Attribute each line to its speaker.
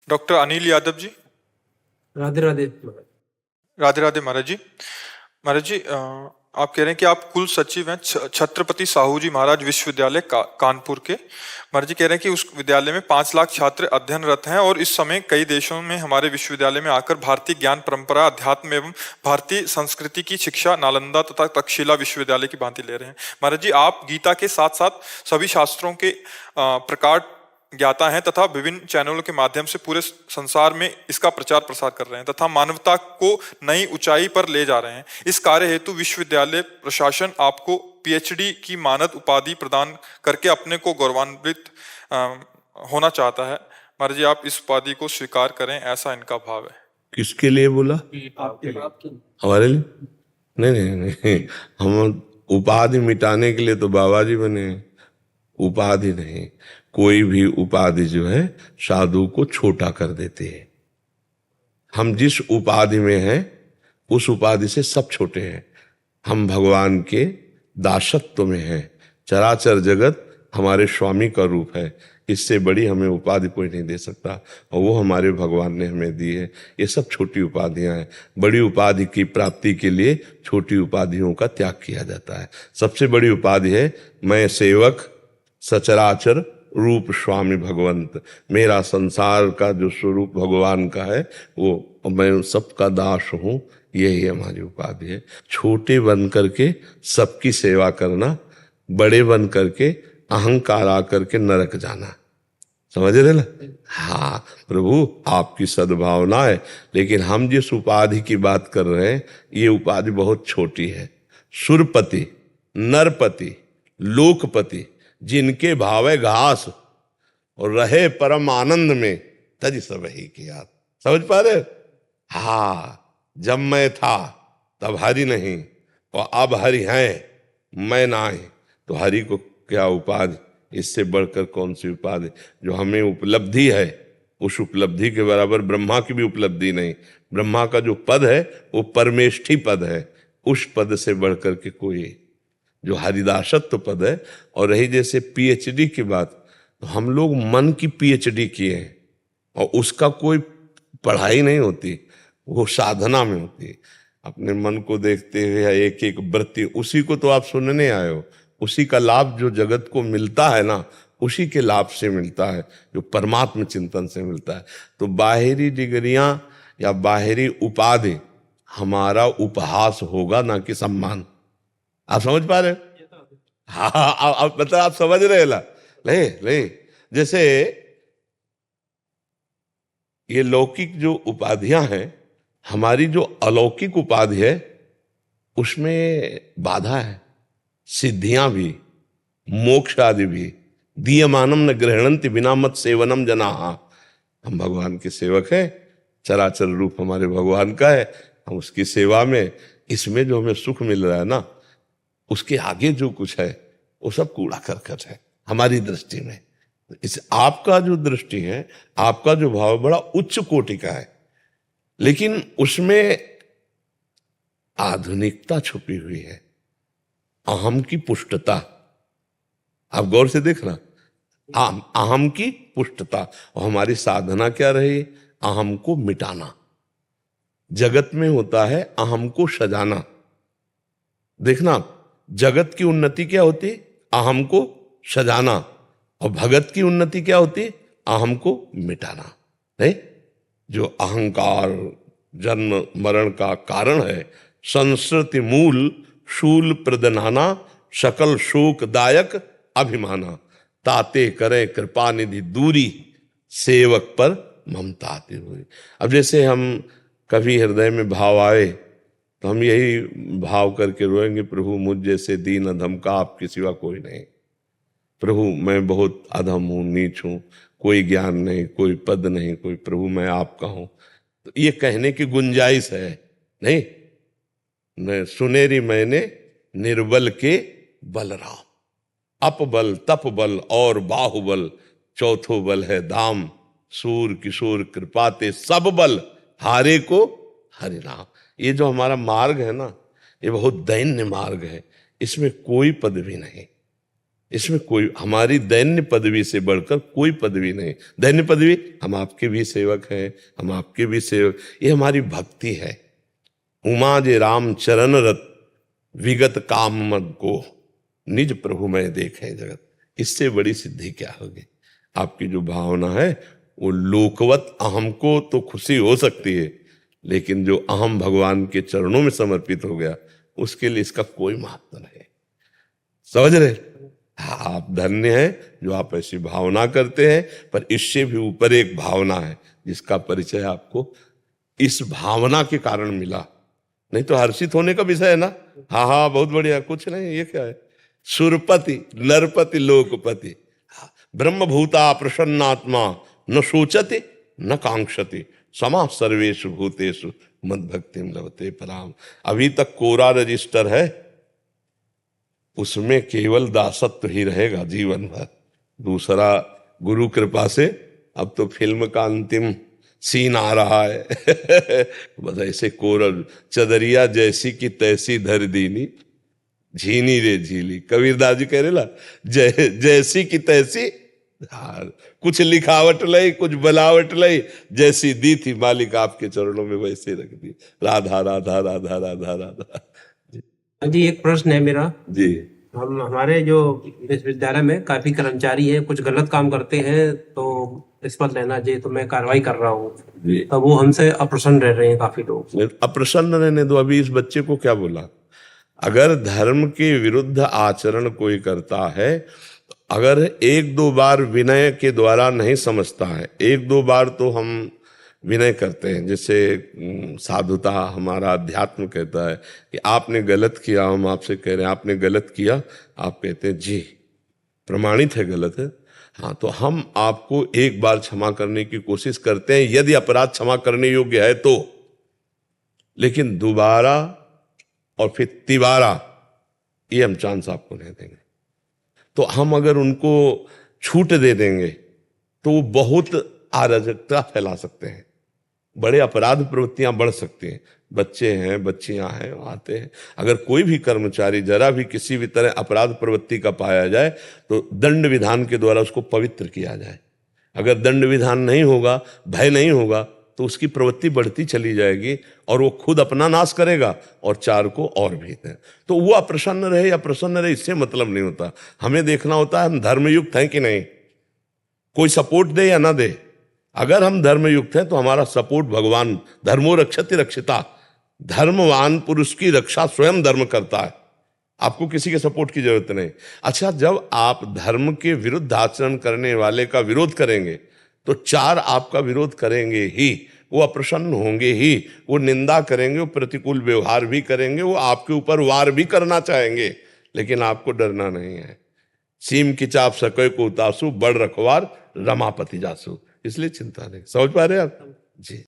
Speaker 1: Doctor Anil Yadav ji.
Speaker 2: Radhe Radhe.
Speaker 1: Radhe Radhe महाराज जी। महाराज जी, आप कह रहे हैं कि आप कुल सचिव हैं छत्रपति साहू जी महाराज विश्वविद्यालय कानपुर के। महाराज जी कह रहे हैं कि उस विद्यालय में 5 लाख छात्र अध्ययनरत हैं और इस समय कई देशों में हमारे विश्वविद्यालय में आकर भारतीय ज्ञान परंपरा, अध्यात्म एवं भारतीय संस्कृति की शिक्षा नालंदा तथा तक्षशिला विश्वविद्यालय की भांति ले रहे हैं। महाराज जी, आप गीता के साथ साथ सभी शास्त्रों के प्रकार ज्ञाता हैं तथा विभिन्न चैनलों के माध्यम से पूरे संसार में इसका प्रचार प्रसार कर रहे हैं तथा मानवता को नई ऊंचाई पर ले जा रहे हैं। इस कार्य हेतु विश्वविद्यालय प्रशासन आपको पीएचडी की मानद उपाधि प्रदान करके अपने को गौरवान्वित होना चाहता है। महाराज जी, आप इस उपाधि को स्वीकार करें, ऐसा इनका भाव है।
Speaker 3: किसके लिए बोला? हमारे लिए? नहीं नहीं नहीं, हम उपाधि मिटाने के लिए तो बाबा जी बने, उपाधि नहीं। कोई भी उपाधि जो है साधु को छोटा कर देते हैं। हम जिस उपाधि में हैं उस उपाधि से सब छोटे हैं। हम भगवान के दासत्व में हैं। चराचर जगत हमारे स्वामी का रूप है। इससे बड़ी हमें उपाधि कोई नहीं दे सकता और वो हमारे भगवान ने हमें दी है। ये सब छोटी उपाधियां हैं। बड़ी उपाधि की प्राप्ति के लिए छोटी उपाधियों का त्याग किया जाता है। सबसे बड़ी उपाधि है मैं सेवक सचराचर रूप स्वामी भगवंत। मेरा संसार का जो स्वरूप भगवान का है वो मैं सबका दास हूँ, यही हमारी उपाधि है। छोटे बन करके सबकी सेवा करना, बड़े बन करके अहंकार आकर के नरक जाना। समझ रहे ना? हाँ प्रभु, आपकी सद्भावना है, लेकिन हम जिस उपाधि की बात कर रहे हैं ये उपाधि बहुत छोटी है। सुरपति, नरपति, लोकपति, जिनके भावे घास और रहे परम आनंद में तज सब ही किया। समझ पा रहे? हाँ, जब मैं था तब हरि नहीं और अब हरि हैं, मैं नहीं, तो हरि को क्या उपाधि? इससे बढ़कर कौन सी उपाधि? जो हमें उपलब्धि है उस उपलब्धि के बराबर ब्रह्मा की भी उपलब्धि नहीं। ब्रह्मा का जो पद है वो परमेष्ठी पद है, उस पद से बढ़कर के कोई जो हरिदासत्व पद है। और रही जैसे पीएचडी की बात, तो हम लोग मन की पीएचडी किए हैं और उसका कोई पढ़ाई नहीं होती, वो साधना में होती है। अपने मन को देखते हुए एक एक वृत्ति, उसी को तो आप सुनने आए हो। उसी का लाभ जो जगत को मिलता है ना, उसी के लाभ से मिलता है, जो परमात्म चिंतन से मिलता है। तो बाहरी डिग्रियां या बाहरी उपाधि हमारा उपहास होगा, ना कि सम्मान। आप समझ पा रहे? हाँ, मतलब आप समझ रहे ला? ले जैसे ये लौकिक जो उपाधियां हैं, हमारी जो अलौकिक उपाधि है उसमें बाधा है। सिद्धियां भी, मोक्ष आदि भी। दीयमानम न गृहणंति बिना मत सेवनम जनाहा। हम भगवान के सेवक हैं, चराचर रूप हमारे भगवान का है, हम उसकी सेवा में, इसमें जो हमें सुख मिल रहा है ना, उसके आगे जो कुछ है वो सब कूड़ा करकट है हमारी दृष्टि में। इस आपका जो दृष्टि है, आपका जो भाव बड़ा उच्च कोटि का है, लेकिन उसमें आधुनिकता छुपी हुई है, अहम की पुष्टता। आप गौर से देखना, अहम की पुष्टता। और हमारी साधना क्या रही? अहम को मिटाना। जगत में होता है अहम को सजाना। देखना, जगत की उन्नति क्या होती? अहम को सजाना। और भगत की उन्नति क्या होती? अहम को मिटाना। नहीं, जो अहंकार जन्म मरण का कारण है, संस्कृति मूल शूल प्रदनाना, सकल शोकदायक अभिमाना, ताते करे कृपा निधि दूरी, सेवक पर ममता आती हुई। अब जैसे हम कभी हृदय में भाव आए तो हम यही भाव करके रोएंगे, प्रभु मुझ जैसे दीन अधम का आपके सिवा कोई नहीं। प्रभु मैं बहुत अधम हूँ, नीच हूँ, कोई ज्ञान नहीं, कोई पद नहीं, कोई, प्रभु मैं आपका हूँ। तो ये कहने की गुंजाइश है नहीं? मैं सुनेरी मैंने निर्बल के बलराम, अपबल तप बल और बाहुबल, चौथो बल है दाम, सूर किशोर कृपाते सब बल, हारे को हरि नाम। ये जो हमारा मार्ग है ना, ये बहुत दैन्य मार्ग है, इसमें कोई पद भी नहीं। इसमें कोई हमारी दैन्य पदवी से बढ़कर कोई पदवी नहीं। दैन्य पदवी, हम आपके भी सेवक हैं, हम आपके भी सेवक, ये हमारी भक्ति है। उमा जे राम चरण रत विगत काम मद को निज प्रभु में देखे जगत। इससे बड़ी सिद्धि क्या होगी? आपकी जो भावना है वो लोकवत अहम को तो खुशी हो सकती है, लेकिन जो अहम भगवान के चरणों में समर्पित हो गया उसके लिए इसका कोई महत्व नहीं। समझ रहे? हाँ, आप धन्य हैं जो आप ऐसी भावना करते हैं, पर इससे भी ऊपर एक भावना है जिसका परिचय आपको इस भावना के कारण मिला। नहीं तो हर्षित होने का विषय है ना। हाँ हाँ, बहुत बढ़िया, कुछ नहीं, ये क्या है? सुरपति नरपति लोकपति, ब्रह्मभूता प्रसन्नात्मा, न सोचति न कांक्षति, समा सर्वेषु भूतेषु मद भक्तिम लभते पराम। अभी तक कोरा रजिस्टर है, उसमें केवल दासत्व ही रहेगा जीवन भर। दूसरा, गुरु कृपा से अब तो फिल्म का अंतिम सीन आ रहा है बस ऐसे कोरल चदरिया जैसी की तैसी धर दीनी, झीनी रे झीली। कबीरदास जी कह रहे ना, जैसी की तैसी धार, कुछ लिखावट लई कुछ बनावट लई, जैसी दी थी मालिक आपके चरणों में वैसे रख दी। राधा राधा राधा राधा राधा।
Speaker 2: जी, एक प्रश्न है मेरा
Speaker 3: जी।
Speaker 2: हमारे जो विश्वविद्यालय में काफी कर्मचारी हैं, कुछ गलत काम करते हैं तो रिश्वत लेना चाहिए, तो मैं कार्रवाई कर रहा हूँ, तो वो हमसे अप्रसन्न रह रहे हैं काफी लोग।
Speaker 3: अप्रसन्न रहने दो। अभी इस बच्चे को क्या बोला? अगर धर्म के विरुद्ध आचरण कोई करता है, अगर एक दो बार विनय के द्वारा नहीं समझता है, एक दो बार तो हम विनय करते हैं, जैसे साधुता हमारा अध्यात्म कहता है कि आपने गलत किया, हम आपसे कह रहे हैं आपने गलत किया, आप कहते हैं जी प्रमाणित है गलत है, हाँ तो हम आपको एक बार क्षमा करने की कोशिश करते हैं यदि अपराध क्षमा करने योग्य है तो, लेकिन दोबारा और फिर तिबारा ये हम चांस आपको नहीं देंगे। तो हम अगर उनको छूट दे देंगे तो वो बहुत अराजकता फैला सकते हैं, बड़े अपराध प्रवृत्तियां बढ़ सकती हैं। बच्चे हैं, बच्चियां हैं, आते हैं। अगर कोई भी कर्मचारी जरा भी किसी भी तरह अपराध प्रवृत्ति का पाया जाए तो दंड विधान के द्वारा उसको पवित्र किया जाए। अगर दंड विधान नहीं होगा, भय नहीं होगा, तो उसकी प्रवृत्ति बढ़ती चली जाएगी और वो खुद अपना नाश करेगा और चार को और भी दें। तो वो अप्रसन्न रहे या प्रसन्न रहे इससे मतलब नहीं होता। हमें देखना होता है हम धर्मयुक्त हैं कि नहीं, कोई सपोर्ट दे या ना दे। अगर हम धर्मयुक्त हैं तो हमारा सपोर्ट भगवान, धर्मो रक्षति रक्षिता, धर्मवान पुरुष की रक्षा स्वयं धर्म करता है, आपको किसी के सपोर्ट की जरूरत नहीं। अच्छा, जब आप धर्म के विरुद्ध आचरण करने वाले का विरोध करेंगे तो चार आपका विरोध करेंगे ही, वो अप्रसन्न होंगे ही, वो निंदा करेंगे, वो प्रतिकूल व्यवहार भी करेंगे, वो आपके ऊपर वार भी करना चाहेंगे, लेकिन आपको डरना नहीं है। सीम की चाप सके को उतासु, बड़ रखवार रमापति जासु, इसलिए चिंता नहीं। समझ पा रहे आप जी?